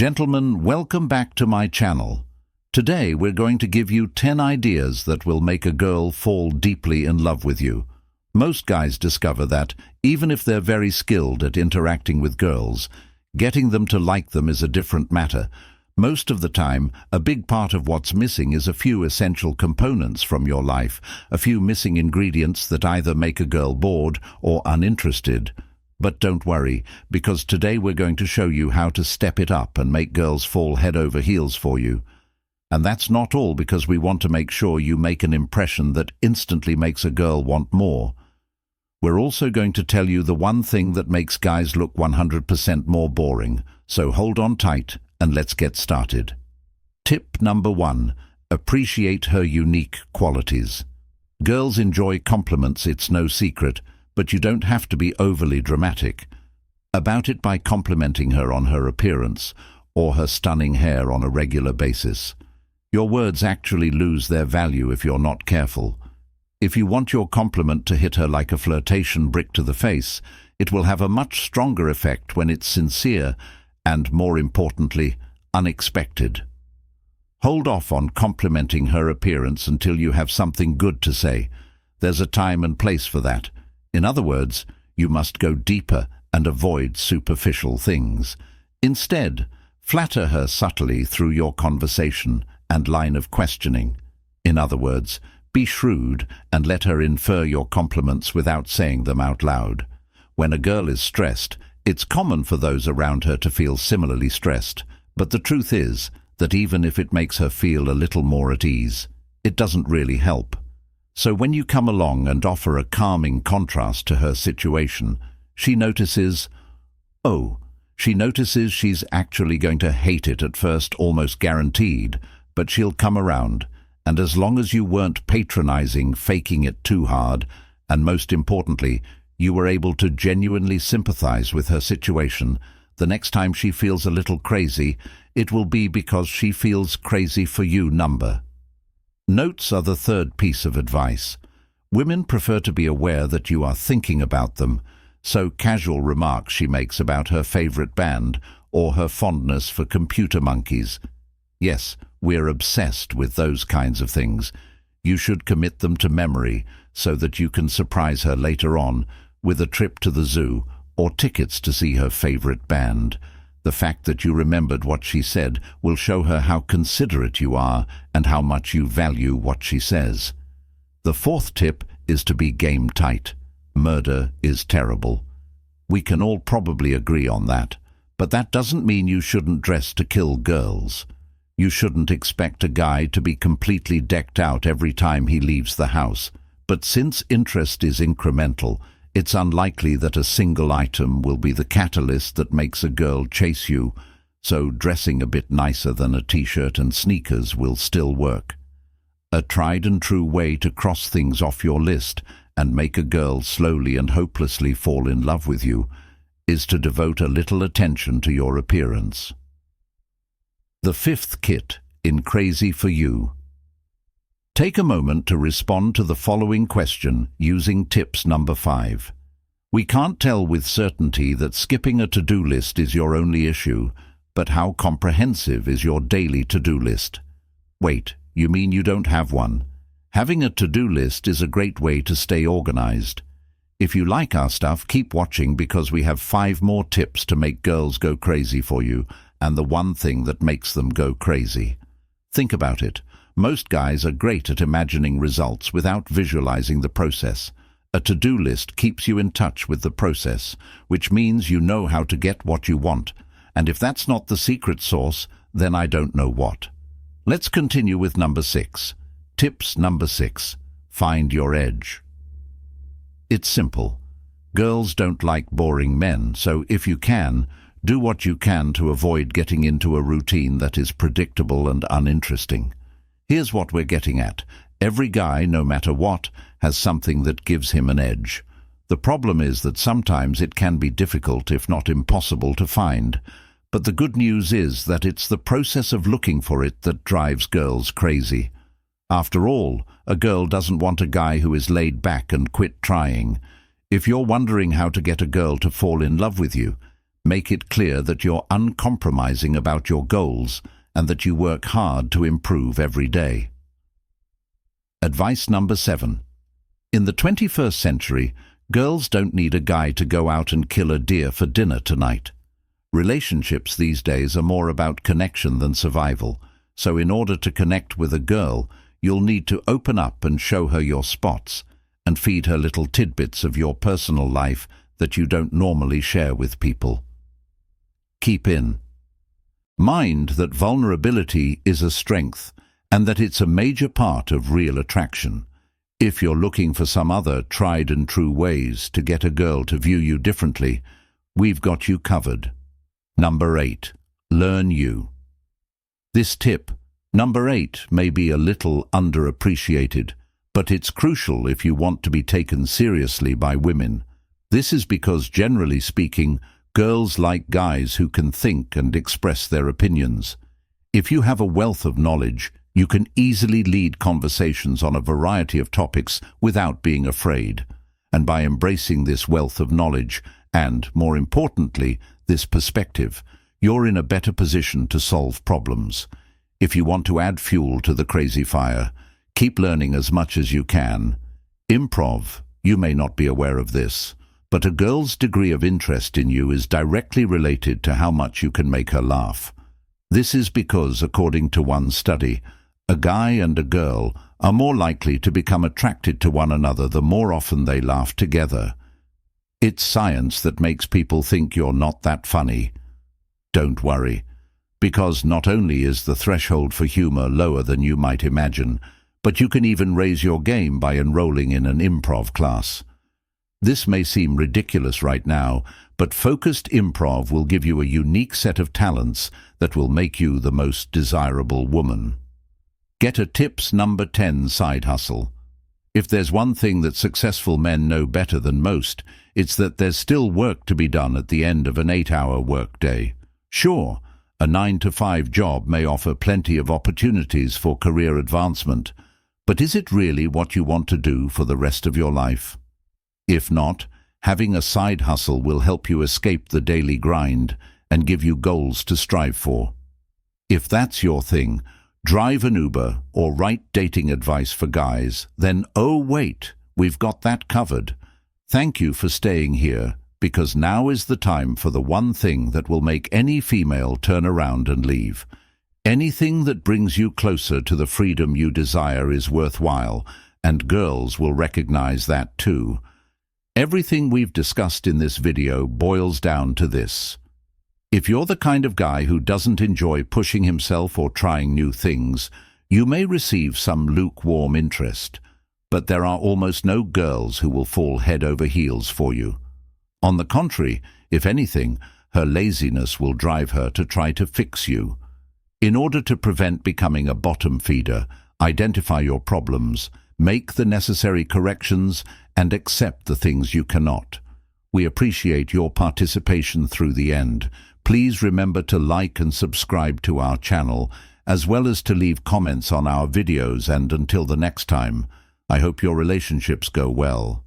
Gentlemen, welcome back to my channel. Today we're going to give you 10 ideas that will make a girl fall deeply in love with you. Most guys discover that, even if they're very skilled at interacting with girls, getting them to like them is a different matter. Most of the time, a big part of what's missing is a few essential components from your life, a few missing ingredients that either make a girl bored or uninterested. But don't worry, because today we're going to show you how to step it up and make girls fall head over heels for you. And that's not all, because we want to make sure you make an impression that instantly makes a girl want more. We're also going to tell you the one thing that makes guys look 100% more boring, so hold on tight and let's get started. Tip number 1. Appreciate her unique qualities. Girls enjoy compliments, it's no secret, but you don't have to be overly dramatic about it by complimenting her on her appearance or her stunning hair on a regular basis. Your words actually lose their value if you're not careful. If you want your compliment to hit her like a flirtation brick to the face, it will have a much stronger effect when it's sincere and, more importantly, unexpected. Hold off on complimenting her appearance until you have something good to say. There's a time and place for that. In other words, you must go deeper and avoid superficial things. Instead, flatter her subtly through your conversation and line of questioning. In other words, be shrewd and let her infer your compliments without saying them out loud. When a girl is stressed, it's common for those around her to feel similarly stressed, but the truth is that even if it makes her feel a little more at ease, it doesn't really help. So when you come along and offer a calming contrast to her situation, she notices she's actually going to hate it at first, almost guaranteed, but she'll come around, and as long as you weren't patronizing, faking it too hard, and most importantly, you were able to genuinely sympathize with her situation, the next time she feels a little crazy, it will be because she feels crazy for you. Notes are the third piece of advice. Women prefer to be aware that you are thinking about them, so casual remarks she makes about her favorite band or her fondness for computer monkeys. Yes, we're obsessed with those kinds of things. You should commit them to memory so that you can surprise her later on with a trip to the zoo or tickets to see her favorite band. The fact that you remembered what she said will show her how considerate you are and how much you value what she says. The fourth tip is to be game tight. Murder is terrible. We can all probably agree on that, but that doesn't mean you shouldn't dress to kill girls. You shouldn't expect a guy to be completely decked out every time he leaves the house, but since interest is incremental, it's unlikely that a single item will be the catalyst that makes a girl chase you, so dressing a bit nicer than a t-shirt and sneakers will still work. A tried and true way to cross things off your list and make a girl slowly and hopelessly fall in love with you is to devote a little attention to your appearance. The fifth kit in Crazy for You. Take a moment to respond to the following question using tips number 5. We can't tell with certainty that skipping a to-do list is your only issue, but how comprehensive is your daily to-do list? Wait, you mean you don't have one? Having a to-do list is a great way to stay organized. If you like our stuff, keep watching, because we have 5 more tips to make girls go crazy for you, and the one thing that makes them go crazy. Think about it. Most guys are great at imagining results without visualizing the process. A to-do list keeps you in touch with the process, which means you know how to get what you want. And if that's not the secret sauce, then I don't know what. Let's continue with number 6. Tips number 6. Find your edge. It's simple. Girls don't like boring men, so if you can, do what you can to avoid getting into a routine that is predictable and uninteresting. Here's what we're getting at. Every guy, no matter what, has something that gives him an edge. The problem is that sometimes it can be difficult, if not impossible, to find. But the good news is that it's the process of looking for it that drives girls crazy. After all, a girl doesn't want a guy who is laid back and quit trying. If you're wondering how to get a girl to fall in love with you, Make it clear that you're uncompromising about your goals and that you work hard to improve every day. Advice number 7. In the 21st century, girls don't need a guy to go out and kill a deer for dinner tonight. Relationships these days are more about connection than survival, so in order to connect with a girl, you'll need to open up and show her your spots, and feed her little tidbits of your personal life that you don't normally share with people. Keep in mind that vulnerability is a strength, and that it's a major part of real attraction. If you're looking for some other tried and true ways to get a girl to view you differently, we've got you covered. Number 8. Learn you. This tip, number 8, may be a little underappreciated, but it's crucial if you want to be taken seriously by women. This is because, generally speaking, girls like guys who can think and express their opinions. If you have a wealth of knowledge, you can easily lead conversations on a variety of topics without being afraid. And by embracing this wealth of knowledge, and, more importantly, this perspective, you're in a better position to solve problems. If you want to add fuel to the crazy fire, keep learning as much as you can. Improv, you may not be aware of this, but a girl's degree of interest in you is directly related to how much you can make her laugh. This is because, according to one study, a guy and a girl are more likely to become attracted to one another the more often they laugh together. It's science that makes people think you're not that funny. Don't worry, because not only is the threshold for humor lower than you might imagine, but you can even raise your game by enrolling in an improv class. This may seem ridiculous right now, but focused improv will give you a unique set of talents that will make you the most desirable woman. Get a tips number 10 side hustle. If there's one thing that successful men know better than most, it's that there's still work to be done at the end of an 8-hour workday. Sure, a 9-to-5 job may offer plenty of opportunities for career advancement, but is it really what you want to do for the rest of your life? If not, having a side hustle will help you escape the daily grind and give you goals to strive for. If that's your thing, drive an Uber or write dating advice for guys, then oh wait, we've got that covered. Thank you for staying here, because now is the time for the one thing that will make any female turn around and leave. Anything that brings you closer to the freedom you desire is worthwhile, and girls will recognize that too. Everything we've discussed in this video boils down to this. If you're the kind of guy who doesn't enjoy pushing himself or trying new things, you may receive some lukewarm interest, but there are almost no girls who will fall head over heels for you. On the contrary, if anything, her laziness will drive her to try to fix you. In order to prevent becoming a bottom feeder, identify your problems, make the necessary corrections, and accept the things you cannot. We appreciate your participation through the end. Please remember to like and subscribe to our channel, as well as to leave comments on our videos, and until the next time, I hope your relationships go well.